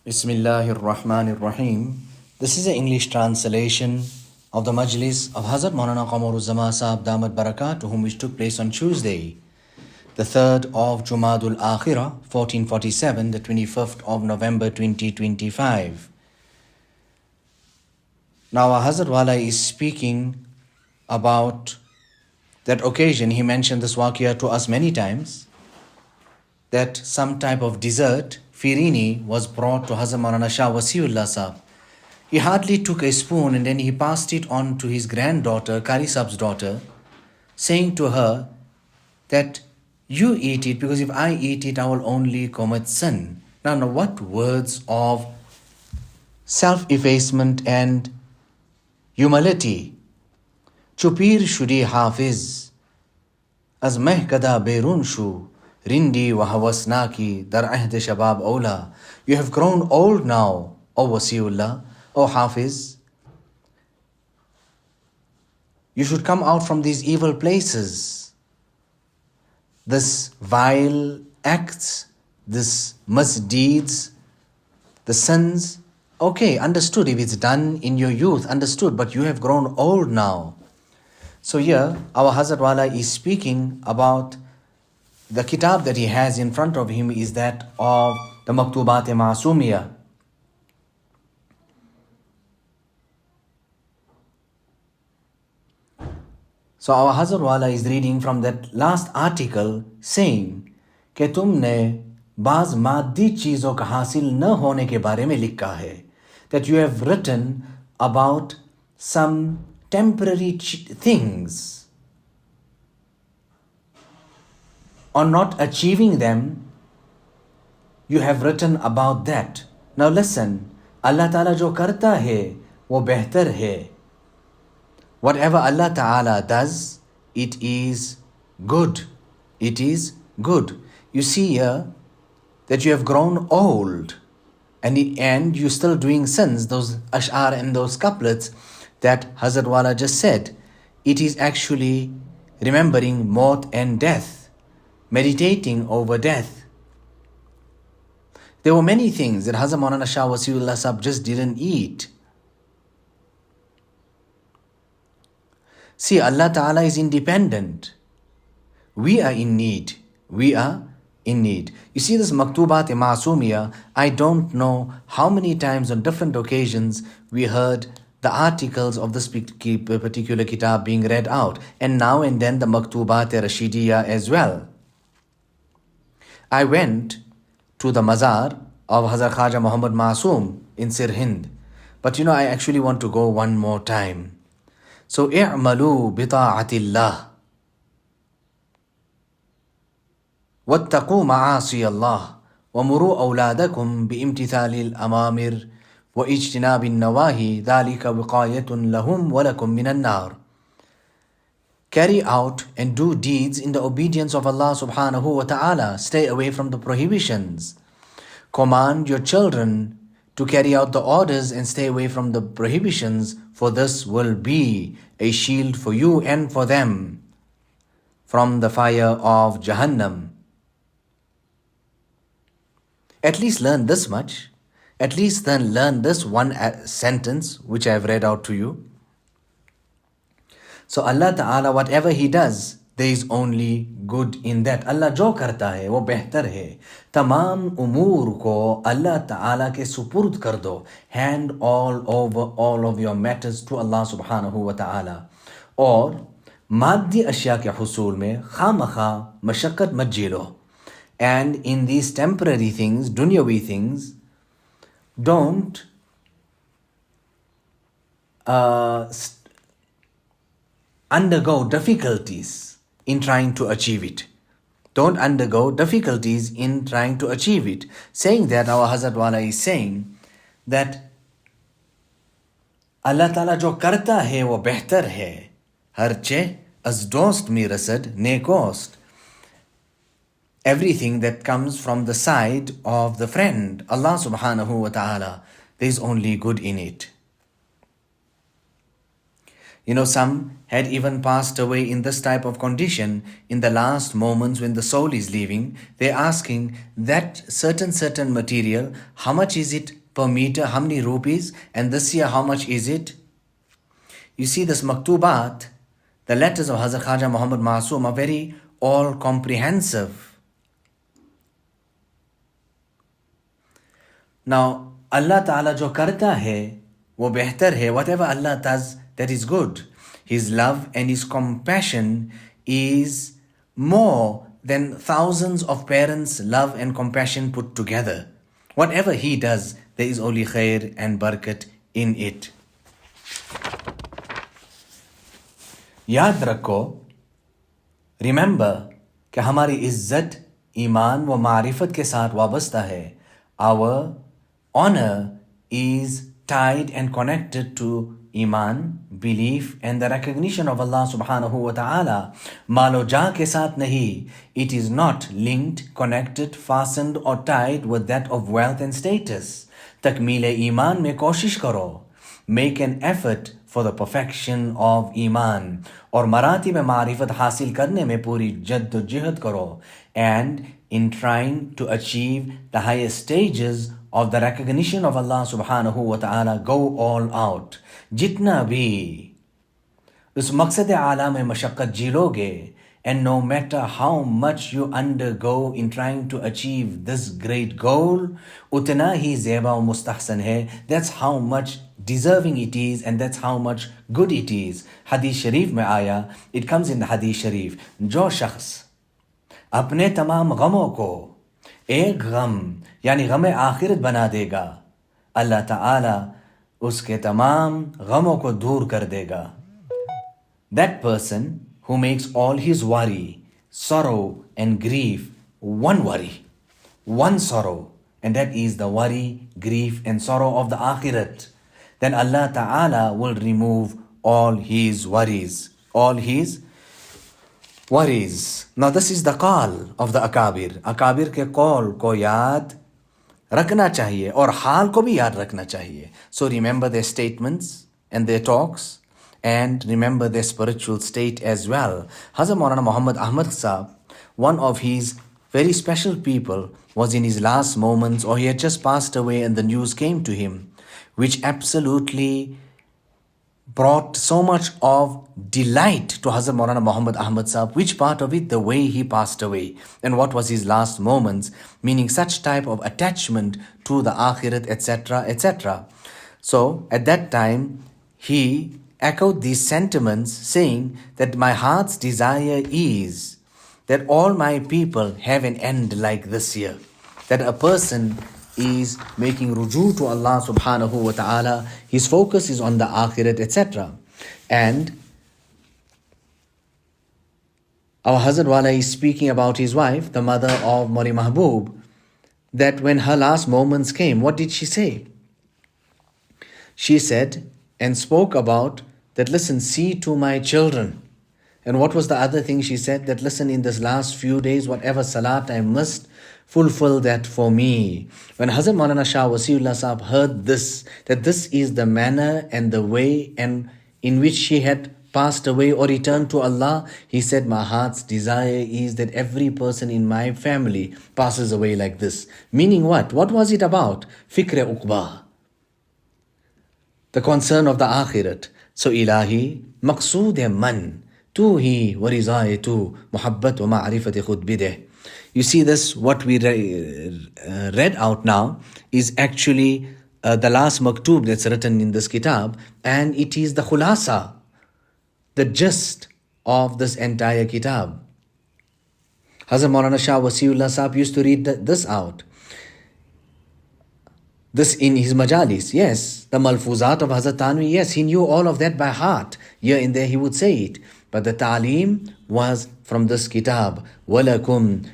Bismillahir Rahmanir Rahim. This is an English translation of the Majlis of Hazrat Maulana Qamar Uzzaman Saheb Damat Barakatuhum, which took place on Tuesday, the 3rd of Jumadul Akhirah, 1447, the 25th of November 2025. Now, our Hazrat Wala is speaking about that occasion. He mentioned this waqia to us many times, that some type of dessert, Firini, was brought to Hazrat Maulana Shah Wasiullah Sahab. He hardly took a spoon and then he passed it on to his granddaughter, Kari Saab's daughter, saying to her that you eat it because if I eat it, I will only commit sin. Now, what words of self-effacement and humility. Chupir shudi hafiz, az mehkada berun shu, rindi wa hawasnaki dar ahd shabab ola. You have grown old now, O Wasiullah, O Hafiz. You should come out from these evil places, this vile acts, this misdeeds, the sins. Okay, understood. If it's done in your youth, understood, but you have grown old now. So here, our Hazrat Wala is speaking about the kitab that he has in front of him is that of the Maktubat-e-Ma'asumiyah. So our Hazrat Wala is reading from that last article saying कि तुमने बाज मादी चीज़ों का हासिल न होने के बारे में लिखा है, that you have written about some temporary things, on not achieving them. You have written about that. Now listen, Allah Ta'ala jo karta hai, wo behtar hai. Whatever Allah Ta'ala does, it is good. It is good. You see here that you have grown old and you're still doing sins, those ash'ar and those couplets that Hazrat Wala just said. It is actually remembering maut and death, meditating over death. There were many things that Hazrat Maulana Shah Wasiullah Sahab just didn't eat. See, Allah Ta'ala is independent. We are in need. We are in need. You see this Maktubat-e-Ma'asumiyah, I don't know how many times on different occasions we heard the articles of this particular kitab being read out. And now and then the Maktubat-e-Rashidiyah as well. I went to the mazar of Hazrat Khaja Muhammad Masoom in Sirhind. But I actually want to go one more time. So, i'malu bita'atillah. واتقوا معاصي الله ومروا أولادكم بامتثال الأمامر واجتناب النواهي ذلك وقاية لهم ولكم من النار. Carry out and do deeds in the obedience of Allah subhanahu wa ta'ala. Stay away from the prohibitions. Command your children to carry out the orders and stay away from the prohibitions, for this will be a shield for you and for them from the fire of Jahannam. At least learn this much. At least then learn this one sentence which I have read out to you. So Allah Ta'ala, whatever He does, there is only good in that. Allah jo karta hai, wo behtar hai. Tamam umur ko Allah Ta'ala ke supurd kar do. Hand all over all of your matters to Allah Subhanahu wa Ta'ala. Or, maddi ashya ke husul mein khamakha mashakkat mat jelo. And in these temporary things, dunyawi things, don't undergo difficulties in trying to achieve it. Don't undergo difficulties in trying to achieve it. Saying that, our Hazrat Wala is saying that Allah Ta'ala jo karta hai wo behtar hai. Harche az dost mi rasad nekost. Everything that comes from the side of the friend, Allah Subhanahu wa Ta'ala, there is only good in it. Some had even passed away in this type of condition in the last moments when the soul is leaving. They're asking that certain material, how much is it per meter, how many rupees, and this year how much is it? You see, this maktubat, the letters of Hazrat Khaja Muhammad Masoom are very all comprehensive. Now, Allah Ta'ala jo karta hai, wo behtar hai. Whatever Allah does, that is good. His love and His compassion is more than thousands of parents' love and compassion put together. Whatever He does, there is only khair and barakat in it. याद रखो, remember कि हमारी इज्जत ईमान व मारिफत के साथ वाबस्ता है. Our honor is tied and connected to iman, belief, and the recognition of Allah subhanahu wa ta'ala. Malo ja ke saath nahi. It is not linked, connected, fastened or tied with that of wealth and status. Takmeel iman mein koshish karo. Make an effort for the perfection of iman. और मराती में मारिफत हासिल करने में पूरी जद्दोजहद करो. And in trying to achieve the highest stages of the recognition of Allah subhanahu wa ta'ala, go all out. जितना भी उस मकसद आला में मशक्क़त झेलोगे, and no matter how much you undergo in trying to achieve this great goal, उतना ही ज़ेबा व मुस्तहसन है. That's how much deserving it is, and that's how much good it is. Hadith Sharif में आया, it comes in the Hadith Sharif, जो शख्स अपने तमाम गमों को एक गम यानी गम आखिरत बना देगा, अल्लाह ताला उसके तमाम गमों को दूर कर देगा. That person who makes all his worry, sorrow and grief one worry, one sorrow, and that is the worry, grief and sorrow of the akhirat, then Allah Ta'ala will remove all his worries, all his worries. Now this is the call of the akabir. Akabir ke call ko yaad रखना चाहिए और हाल को भी याद रखना चाहिए. So remember their statements and their talks, and remember their spiritual state as well. Hazrat Maulana Muhammad Ahmad Saheb, one of his very special people, was in his last moments, or he had just passed away and the news came to him, which absolutely brought so much of delight to Hazrat Maulana Muhammad Ahmad Saheb. Which part of it? The way he passed away and what was his last moments, meaning such type of attachment to the akhirat, etc., etc. So at that time he echoed these sentiments, saying that my heart's desire is that all my people have an end like this year, that a person is making ruju to Allah subhanahu wa ta'ala, his focus is on the akhirat, etc. And our Hazrat Wala is speaking about his wife, the mother of Maulana Mahbub, that when her last moments came, what did she say? She said and spoke about that, listen, see to my children. And what was the other thing she said? That listen, in this last few days, whatever salat I missed, fulfill that for me. When Hazrat Maulana Shah Wasiullah Sahab heard this, that this is the manner and the way and in which she had passed away or returned to Allah, he said, my heart's desire is that every person in my family passes away like this. Meaning what? What was it about? Fikr uqba, the concern of the akhirat. So ilahi, maqsood hai man, tu hi wa rizaye tu, muhabbat wa ma'rifat khud bideh. You see this, what we read out now is actually the last maktub that's written in this kitab, and it is the khulasa, the gist of this entire kitab. Hazrat Maulana Shah Wasiullah Sahab used to read this out. This in his Majlis, yes. The Malfuzat of Hazrat Tanvi, yes, he knew all of that by heart. Here and there he would say it. But the ta'aleem was from this kitab. وَلَكُمْ